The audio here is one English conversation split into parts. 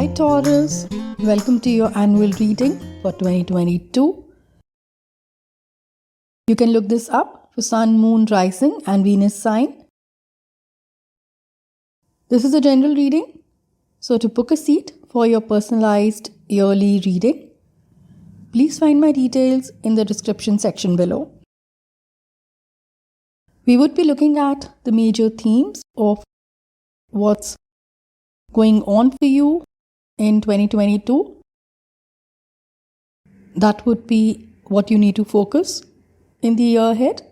Hi Taurus, welcome to your annual reading for 2022. You can look this up for Sun, Moon, Rising and Venus sign. This is a general reading, so to book a seat for your personalized yearly reading, please find my details in the description section below. We would be looking at the major themes of what's going on for you in 2022. That would be what you need to focus in the year ahead.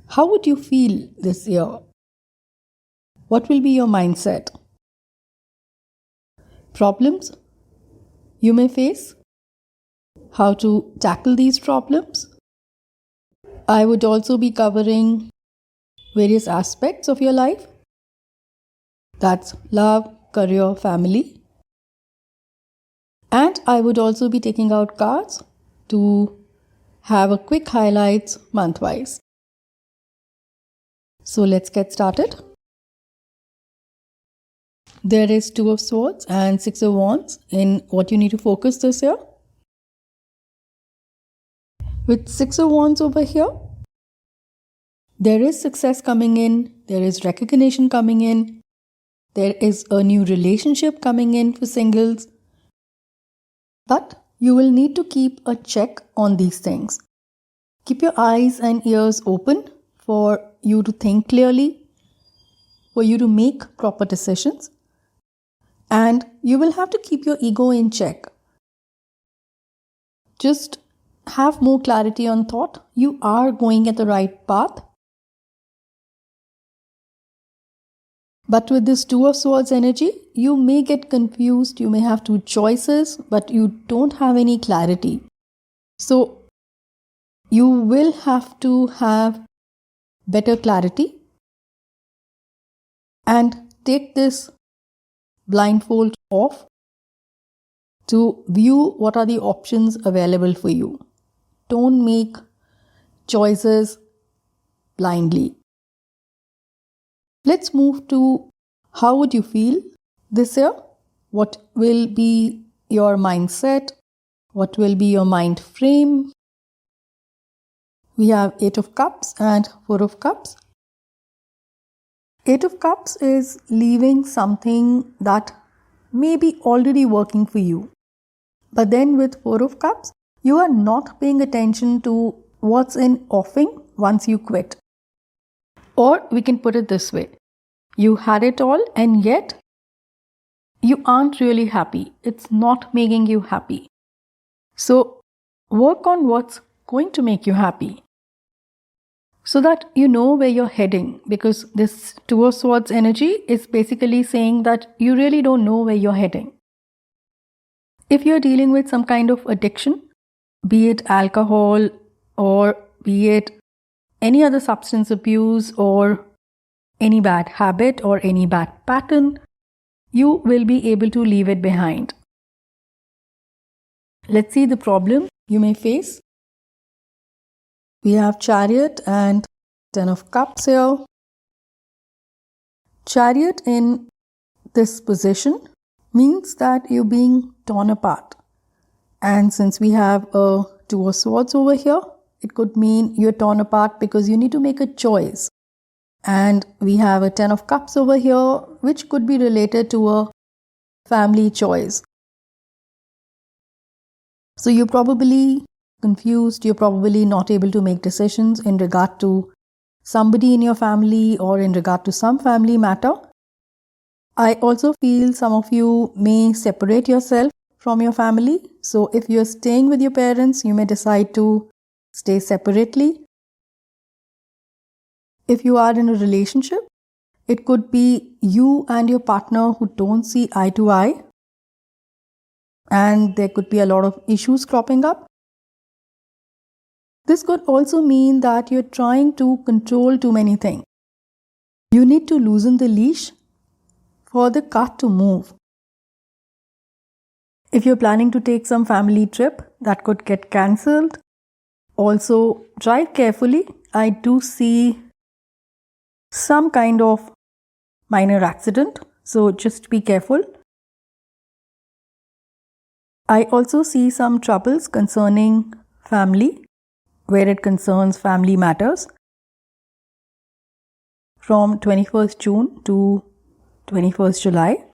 How would you feel this year? What will be your mindset? Problems you may face? How to tackle these problems? I would also be covering various aspects of your life. That's love, career, family. And I would also be taking out cards to have a quick highlights month-wise. So let's get started. There is Two of Swords and Six of Wands in what you need to focus this year. With Six of Wands over here, there is success coming in, there is recognition coming in, there is a new relationship coming in for singles. But you will need to keep a check on these things. Keep your eyes and ears open for you to think clearly, for you to make proper decisions. And you will have to keep your ego in check. Just have more clarity on thought. You are going at the right path. But with this Two of Swords energy, you may get confused. You may have two choices, but you don't have any clarity. So you will have to have better clarity and take this blindfold off to view what are the options available for you. Don't make choices blindly. Let's move to how would you feel this year? What will be your mindset? What will be your mind frame? We have Eight of Cups and Four of Cups. Eight of Cups is leaving something that may be already working for you. But then with Four of Cups, you are not paying attention to what's in offing once you quit. Or we can put it this way. You had it all and yet you aren't really happy. It's not making you happy. So work on what's going to make you happy so that you know where you're heading, because this Two of Swords energy is basically saying that you really don't know where you're heading. If you're dealing with some kind of addiction, be it alcohol or be it any other substance abuse or any bad habit or any bad pattern, you will be able to leave it behind. Let's see the problem you may face. We have Chariot and Ten of Cups here. Chariot in this position means that you're being torn apart. And since we have a Two of Swords over here, it could mean you're torn apart because you need to make a choice. And we have a Ten of Cups over here, which could be related to a family choice. So you're probably confused, you're probably not able to make decisions in regard to somebody in your family or in regard to some family matter. I also feel some of you may separate yourself from your family. So if you're staying with your parents, you may decide to stay separately. If you are in a relationship, it could be you and your partner who don't see eye to eye. And there could be a lot of issues cropping up. This could also mean that you're trying to control too many things. You need to loosen the leash for the cart to move. If you're planning to take some family trip, that could get cancelled. Also, drive carefully. I do see some kind of minor accident, so just be careful. I also see some troubles concerning family, where it concerns family matters, from 21st June to 21st July.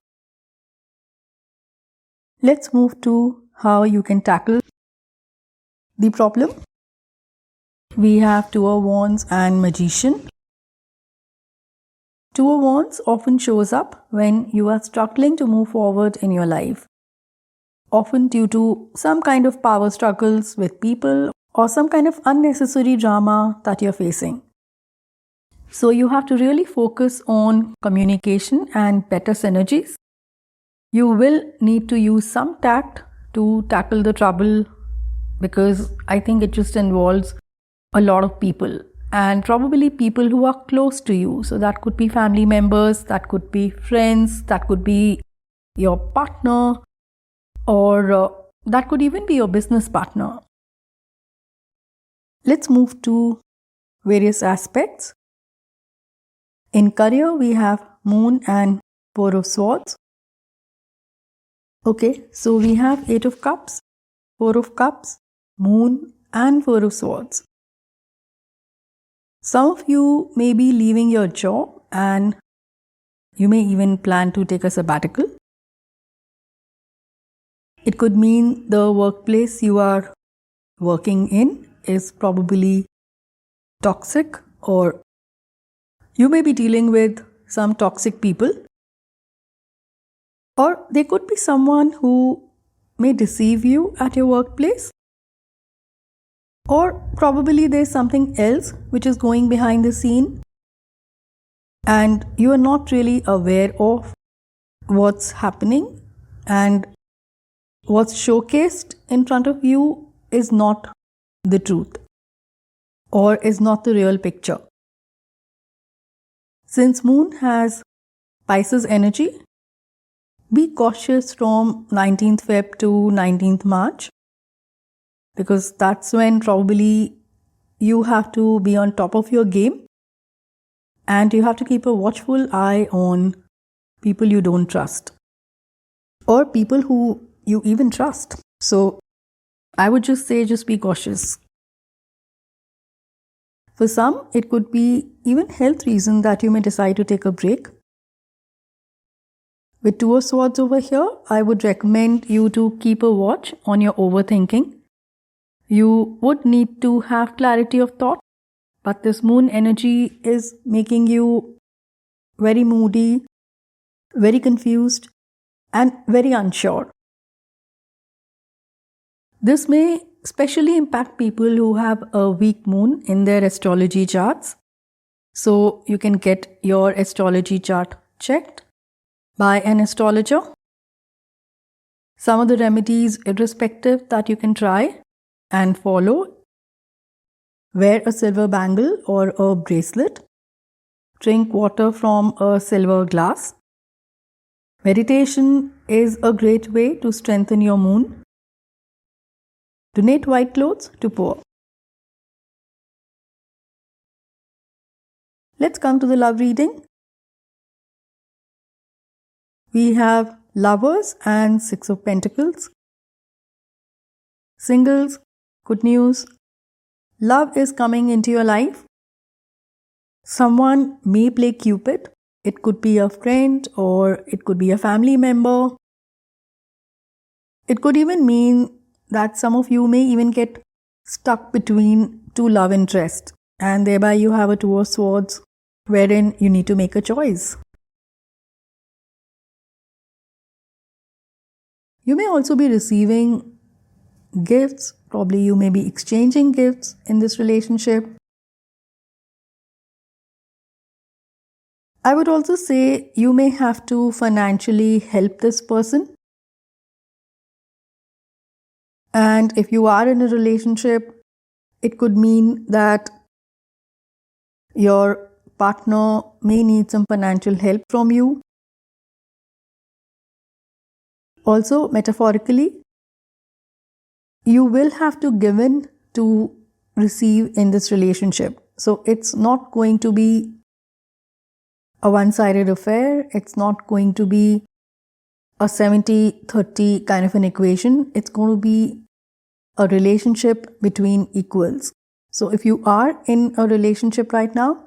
Let's move to how you can tackle the problem. We have Two of Wands and Magician. Two of Wands often shows up when you are struggling to move forward in your life, often due to some kind of power struggles with people or some kind of unnecessary drama that you're facing. So you have to really focus on communication and better synergies. You will need to use some tact to tackle the trouble, because I think it just involves a lot of people and probably people who are close to you. So that could be family members, that could be friends, that could be your partner, or that could even be your business partner. Let's move to various aspects. In career, we have Moon and Four of Swords. Okay, so we have Eight of Cups, Four of Cups, Moon and Four of Swords. Some of you may be leaving your job and you may even plan to take a sabbatical. It could mean the workplace you are working in is probably toxic, or you may be dealing with some toxic people. Or there could be someone who may deceive you at your workplace. Or probably there's something else which is going behind the scene and you are not really aware of what's happening, and what's showcased in front of you is not the truth or is not the real picture. Since Moon has Pisces energy, be cautious from 19th Feb to 19th March, because that's when probably you have to be on top of your game and you have to keep a watchful eye on people you don't trust or people who you even trust. So I would just say, just be cautious. For some, it could be even health reason that you may decide to take a break. With Two of Swords over here, I would recommend you to keep a watch on your overthinking. You would need to have clarity of thought, but this Moon energy is making you very moody, very confused, and very unsure. This may especially impact people who have a weak moon in their astrology charts. So you can get your astrology chart checked by an astrologer. Some of the remedies, irrespective, that you can try and follow: wear a silver bangle or a bracelet, drink water from a silver glass. Meditation is a great way to strengthen your moon. Donate white clothes to poor. Let's come to the love reading. We have Lovers and Six of Pentacles. Singles, good news. Love is coming into your life. Someone may play Cupid. It could be a friend or it could be a family member. It could even mean that some of you may even get stuck between two love interests, and thereby you have a Two of Swords wherein you need to make a choice. You may also be receiving gifts. Probably you may be exchanging gifts in this relationship. I would also say you may have to financially help this person. And if you are in a relationship, it could mean that your partner may need some financial help from you. Also, metaphorically, you will have to give in to receive in this relationship. So it's not going to be a one-sided affair. It's not going to be a 70-30 kind of an equation. It's going to be a relationship between equals. So if you are in a relationship right now,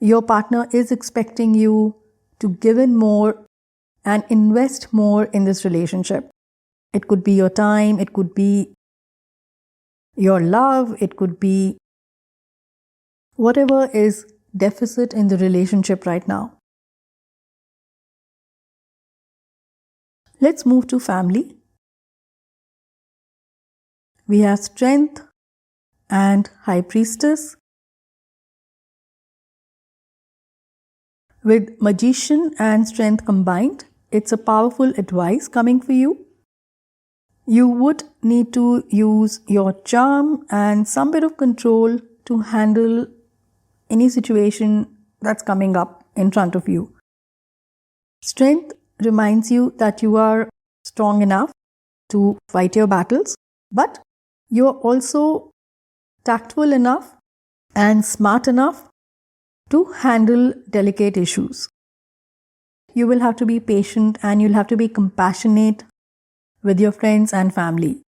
your partner is expecting you to give in more and invest more in this relationship. It could be your time, it could be your love, it could be whatever is deficit in the relationship right now. Let's move to family. We have Strength and High Priestess. With Magician and Strength combined, it's a powerful advice coming for you. You would need to use your charm and some bit of control to handle any situation that's coming up in front of you. Strength reminds you that you are strong enough to fight your battles, but you're also tactful enough and smart enough to handle delicate issues. You will have to be patient and you'll have to be compassionate with your friends and family.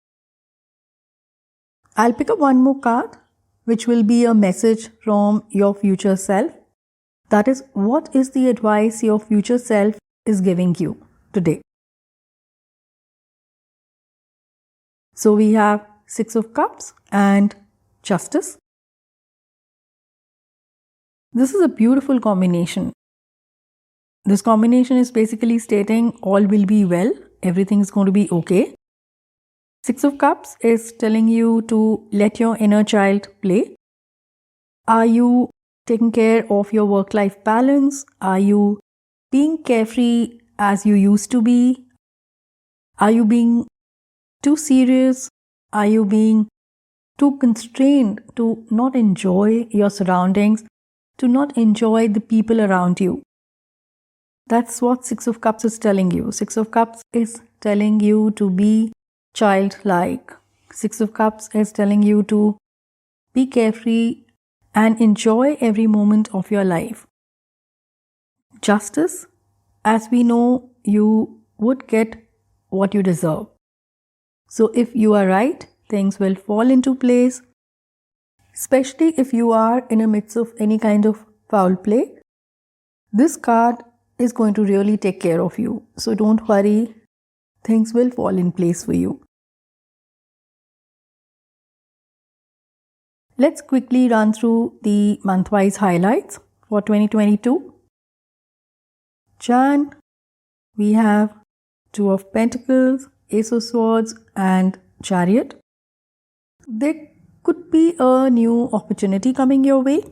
I'll pick up one more card, which will be a message from your future self. That is, what is the advice your future self is giving you today? So we have Six of Cups and Justice. This is a beautiful combination. This combination is basically stating all will be well, everything is going to be okay. Six of Cups is telling you to let your inner child play. Are you taking care of your work-life balance? Are you being carefree as you used to be? Are you being too serious? Are you being too constrained to not enjoy your surroundings, to not enjoy the people around you? That's what Six of Cups is telling you. Six of Cups is telling you to be childlike. Six of Cups is telling you to be carefree and enjoy every moment of your life. Justice, as we know, you would get what you deserve. So if you are right, things will fall into place, especially if you are in the midst of any kind of foul play. This card is going to really take care of you. So don't worry, things will fall in place for you. Let's quickly run through the month-wise highlights for 2022. Jan, we have Two of Pentacles, Ace of Swords and Chariot. There could be a new opportunity coming your way.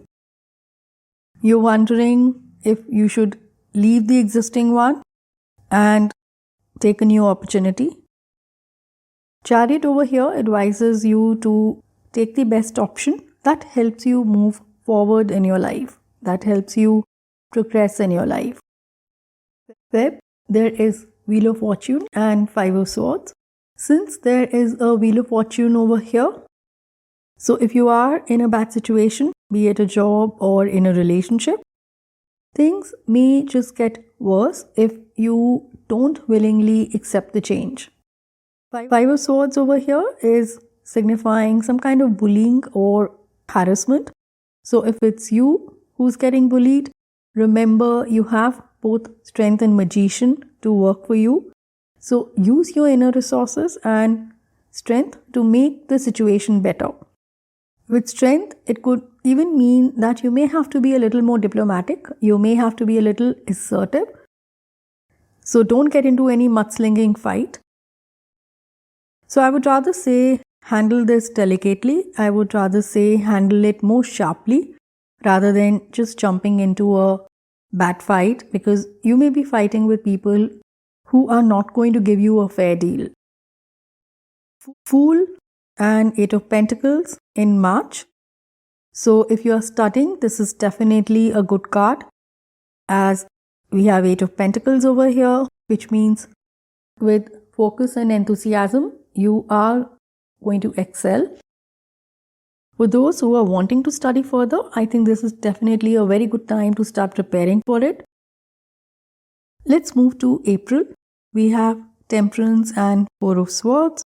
You're wondering if you should leave the existing one and take a new opportunity. Chariot over here advises you to take the best option that helps you move forward in your life, that helps you progress in your life. Web, there is Wheel of Fortune and Five of Swords. Since there is a Wheel of Fortune over here, so if you are in a bad situation, be it a job or in a relationship, things may just get worse if you don't willingly accept the change. Five of Swords over here is signifying some kind of bullying or harassment. So if it's you who's getting bullied, remember you have both Strength and Magician to work for you. So use your inner resources and strength to make the situation better. With Strength, it could even mean that you may have to be a little more diplomatic. You may have to be a little assertive. So don't get into any mudslinging fight. So I would rather say handle this delicately. I would rather say handle it more sharply rather than just jumping into a bad fight, because you may be fighting with people who are not going to give you a fair deal. Fool and Eight of Pentacles in March. So if you are studying, this is definitely a good card, as we have Eight of Pentacles over here, which means with focus and enthusiasm, you are going to excel. For those who are wanting to study further, I think this is definitely a very good time to start preparing for it. Let's move to April. we have Temperance and Four of Swords.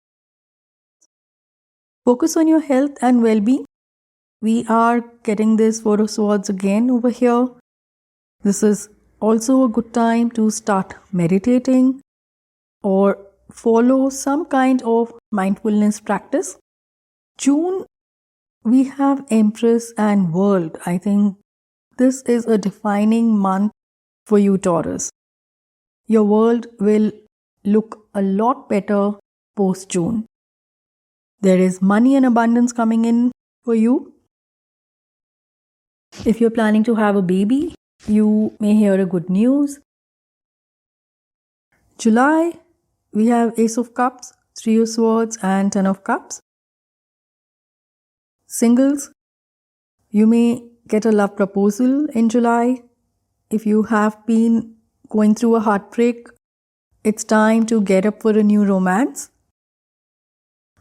Focus on your health and well-being. We are getting this Four of Swords again over here. This is also a good time to start meditating or follow some kind of mindfulness practice. June, we have Empress and World. I think this is a defining month for you, Taurus. Your world will look a lot better post-June. There is money and abundance coming in for you. If you're planning to have a baby, you may hear a good news. July, we have Ace of Cups, Three of Swords and Ten of Cups. Singles, you may get a love proposal in July. If you have been going through a heartbreak, it's time to get up for a new romance.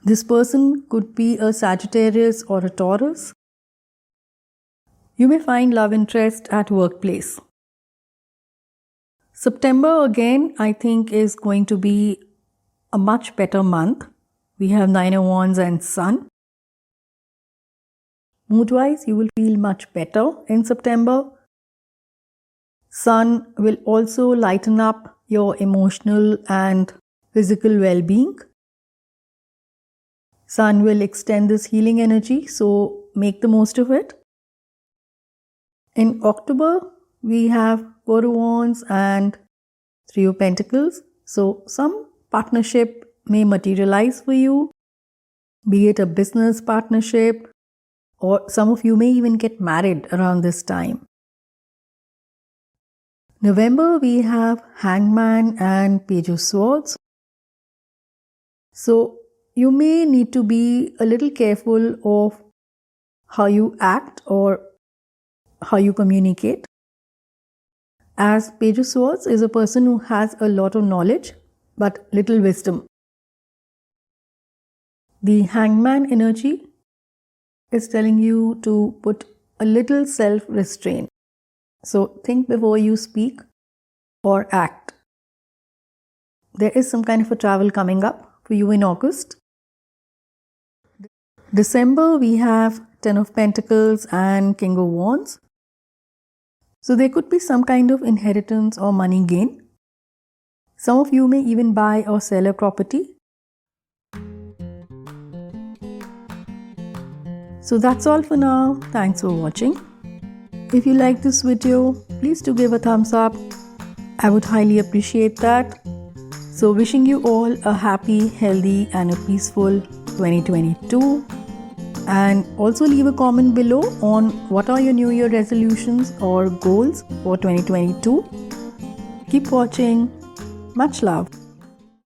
This person could be a Sagittarius or a Taurus. You may find love interest at workplace. September again, I think, is going to be a much better month. We have Nine of Wands and Sun. Mood-wise, you will feel much better in September. Sun will also lighten up your emotional and physical well-being. Sun will extend this healing energy, so make the most of it. In October, we have Four of Wands and Three of Pentacles. So some partnership may materialize for you, be it a business partnership, or some of you may even get married around this time. November, we have Hangman and Page of Swords. So you may need to be a little careful of how you act or how you communicate, as Page of Swords is a person who has a lot of knowledge but little wisdom. The Hangman energy is telling you to put a little self-restraint. So think before you speak or act. There is some kind of a travel coming up for you in August. December, we have Ten of Pentacles and King of Wands. So there could be some kind of inheritance or money gain. Some of you may even buy or sell a property. So that's all for now. Thanks for watching. If you like this video, please do give a thumbs up. I would highly appreciate that. So wishing you all a happy, healthy and a peaceful 2022. And also leave a comment below on what are your New Year resolutions or goals for 2022. Keep watching. Much love.